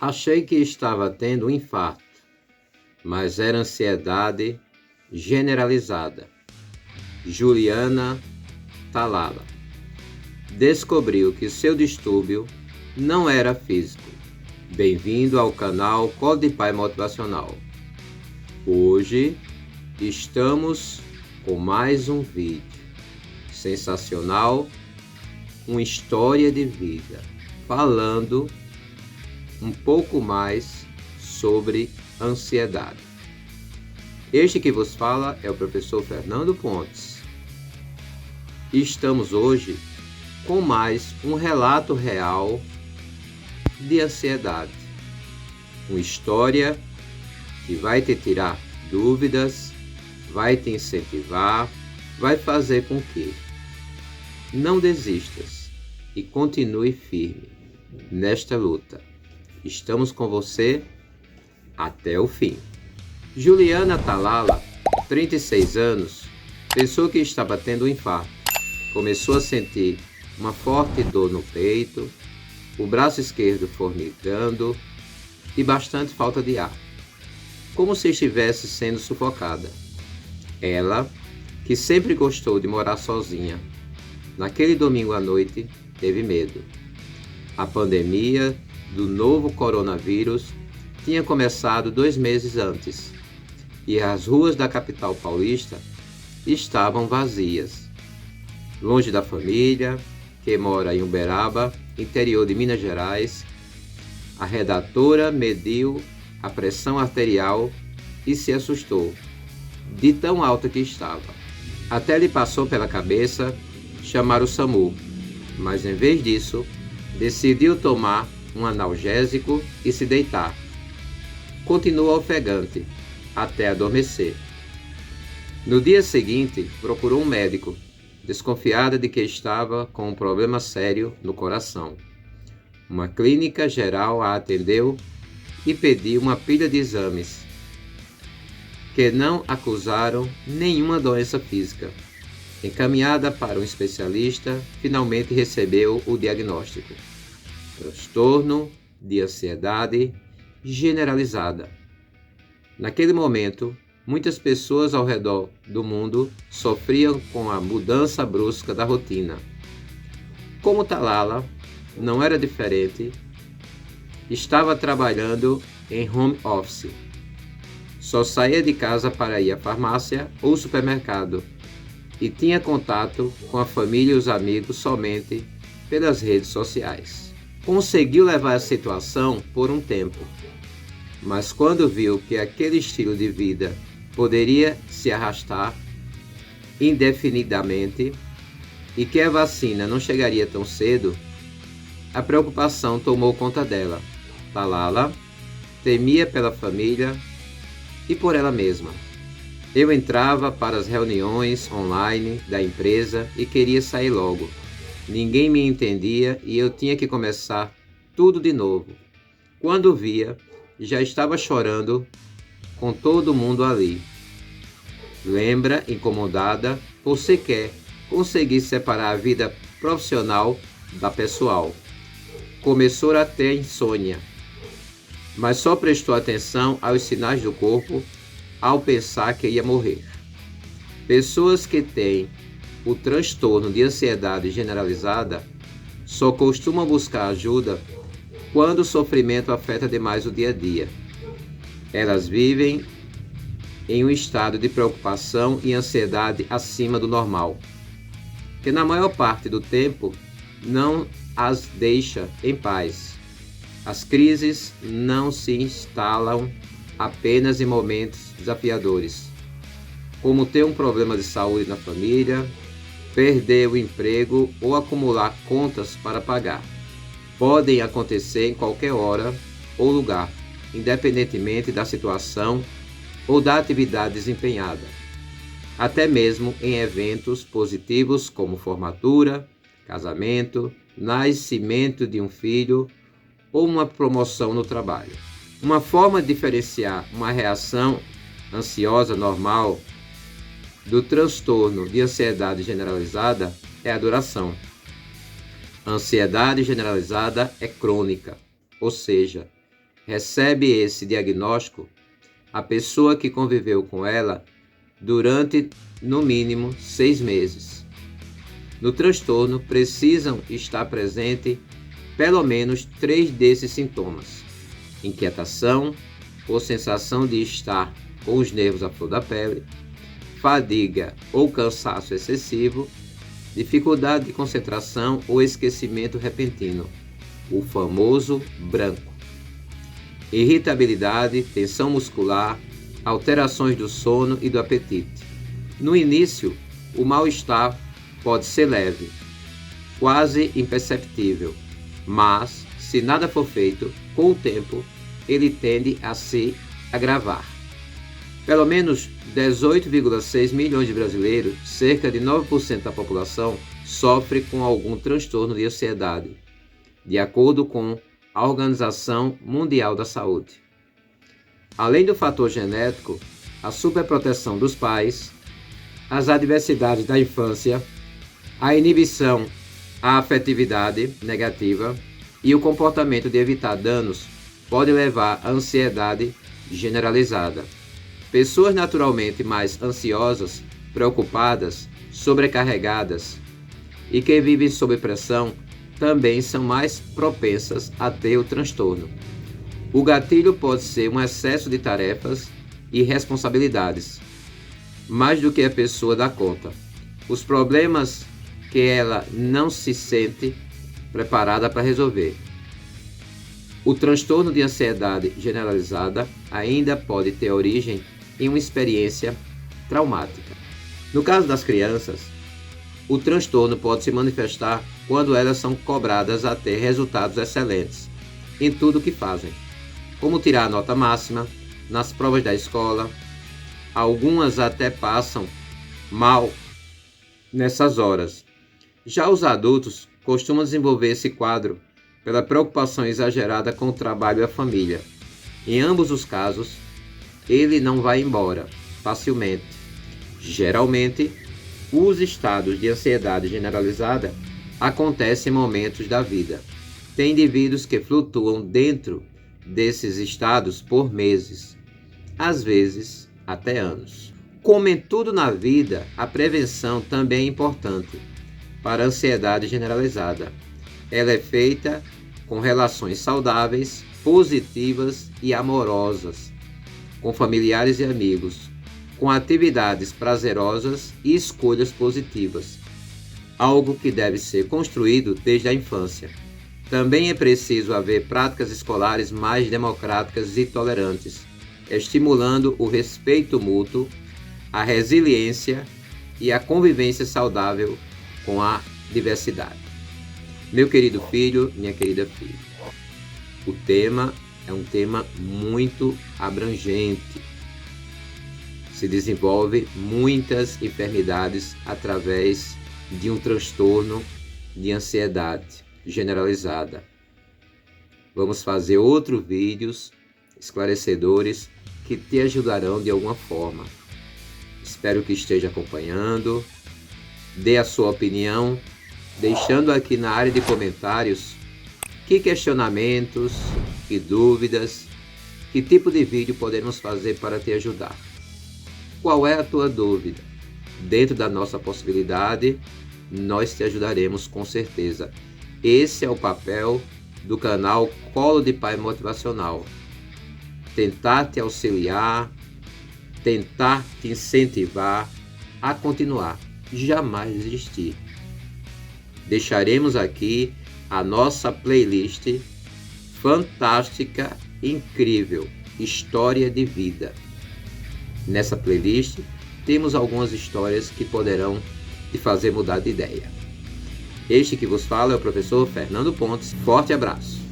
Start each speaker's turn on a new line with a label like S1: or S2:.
S1: Achei que estava tendo um infarto, mas era ansiedade generalizada. Juliana Talala descobriu que seu distúrbio não era físico. Bem-vindo ao canal Código de Pai Motivacional. Hoje estamos com mais um vídeo sensacional, uma história de vida, falando um pouco mais sobre ansiedade. Este que vos fala é o professor Fernando Pontes. Estamos hoje com mais um relato real de ansiedade. Uma história que vai te tirar dúvidas, vai te incentivar, vai fazer com que não desistas e continue firme nesta luta. Estamos com você até o fim. Juliana Talala, 36 anos, pensou que estava tendo um infarto. Começou a sentir uma forte dor no peito, o braço esquerdo formigando e bastante falta de ar, como se estivesse sendo sufocada. Ela, que sempre gostou de morar sozinha, naquele domingo à noite teve medo. A pandemia do novo coronavírus tinha começado 2 meses antes e as ruas da capital paulista estavam vazias. Longe da família, que mora em Uberaba, interior de Minas Gerais, a redatora mediu a pressão arterial e se assustou, de tão alta que estava. Até lhe passou pela cabeça chamar o SAMU, mas em vez disso, decidiu tomar um analgésico e se deitar. Continuou ofegante até adormecer. No dia seguinte, procurou um médico, desconfiada de que estava com um problema sério no coração. Uma clínica geral a atendeu e pediu uma pilha de exames, que não acusaram nenhuma doença física. Encaminhada para um especialista, finalmente recebeu o diagnóstico: transtorno de ansiedade generalizada. Naquele momento, muitas pessoas ao redor do mundo sofriam com a mudança brusca da rotina. Como Talala não era diferente, estava trabalhando em home office. Só saía de casa para ir à farmácia ou supermercado e tinha contato com a família e os amigos somente pelas redes sociais. Conseguiu levar a situação por um tempo, mas quando viu que aquele estilo de vida poderia se arrastar indefinidamente e que a vacina não chegaria tão cedo, a preocupação tomou conta dela. Talala temia pela família e por ela mesma. Eu entrava para as reuniões online da empresa e queria sair logo. Ninguém me entendia e eu tinha que começar tudo de novo. Quando via, já estava chorando com todo mundo ali. Lembra, incomodada, por sequer conseguir separar a vida profissional da pessoal. Começou a ter insônia, mas só prestou atenção aos sinais do corpo ao pensar que ia morrer. Pessoas que têm o transtorno de ansiedade generalizada só costumam buscar ajuda quando o sofrimento afeta demais o dia a dia. Elas vivem em um estado de preocupação e ansiedade acima do normal, que na maior parte do tempo não as deixa em paz. As crises não se instalam apenas em momentos desafiadores, como ter um problema de saúde na família, perder o emprego ou acumular contas para pagar. Podem acontecer em qualquer hora ou lugar, independentemente da situação ou da atividade desempenhada, até mesmo em eventos positivos como formatura, casamento, nascimento de um filho ou uma promoção no trabalho. Uma forma de diferenciar uma reação ansiosa normal do transtorno de ansiedade generalizada é a duração. A ansiedade generalizada é crônica, ou seja, recebe esse diagnóstico a pessoa que conviveu com ela durante, no mínimo, 6 meses. No transtorno, precisam estar presentes pelo menos 3 desses sintomas: inquietação, ou sensação de estar com os nervos à flor da pele, fadiga ou cansaço excessivo, dificuldade de concentração ou esquecimento repentino, o famoso branco, irritabilidade, tensão muscular, alterações do sono e do apetite. No início, o mal-estar pode ser leve, quase imperceptível, mas, se nada for feito, com o tempo, ele tende a se agravar. Pelo menos 18,6 milhões de brasileiros, cerca de 9% da população, sofre com algum transtorno de ansiedade, de acordo com a Organização Mundial da Saúde. Além do fator genético, a superproteção dos pais, as adversidades da infância, a inibição à afetividade negativa e o comportamento de evitar danos pode levar à ansiedade generalizada. Pessoas naturalmente mais ansiosas, preocupadas, sobrecarregadas e que vivem sob pressão também são mais propensas a ter o transtorno. O gatilho pode ser um excesso de tarefas e responsabilidades, mais do que a pessoa dá conta. Os problemas que ela não se sente preparada para resolver. O transtorno de ansiedade generalizada ainda pode ter origem em uma experiência traumática. No caso das crianças, o transtorno pode se manifestar quando elas são cobradas a ter resultados excelentes em tudo o que fazem, como tirar a nota máxima nas provas da escola. Algumas até passam mal nessas horas. Já os adultos costumam desenvolver esse quadro pela preocupação exagerada com o trabalho e a família. Em ambos os casos, ele não vai embora facilmente. Geralmente, os estados de ansiedade generalizada acontecem em momentos da vida. Tem indivíduos que flutuam dentro desses estados por meses, às vezes até anos. Como em tudo na vida, a prevenção também é importante para a ansiedade generalizada. Ela é feita com relações saudáveis, positivas e amorosas, com familiares e amigos, com atividades prazerosas e escolhas positivas, algo que deve ser construído desde a infância. Também é preciso haver práticas escolares mais democráticas e tolerantes, estimulando o respeito mútuo, a resiliência e a convivência saudável com a diversidade. Meu querido filho, minha querida filha, o tema é um tema muito abrangente. Se desenvolve muitas enfermidades através de um transtorno de ansiedade generalizada. Vamos fazer outros vídeos esclarecedores que te ajudarão de alguma forma. Espero que esteja acompanhando. Dê a sua opinião, deixando aqui na área de comentários que questionamentos, que dúvidas, que tipo de vídeo podemos fazer para te ajudar. Qual é a tua dúvida? Dentro da nossa possibilidade, nós te ajudaremos com certeza. Esse é o papel do canal Colo de Pai Motivacional. Tentar te auxiliar, tentar te incentivar a continuar, jamais desistir. Deixaremos aqui a nossa playlist fantástica, incrível, História de Vida. Nessa playlist temos algumas histórias que poderão te fazer mudar de ideia. Este que vos fala é o professor Fernando Pontes. Forte abraço!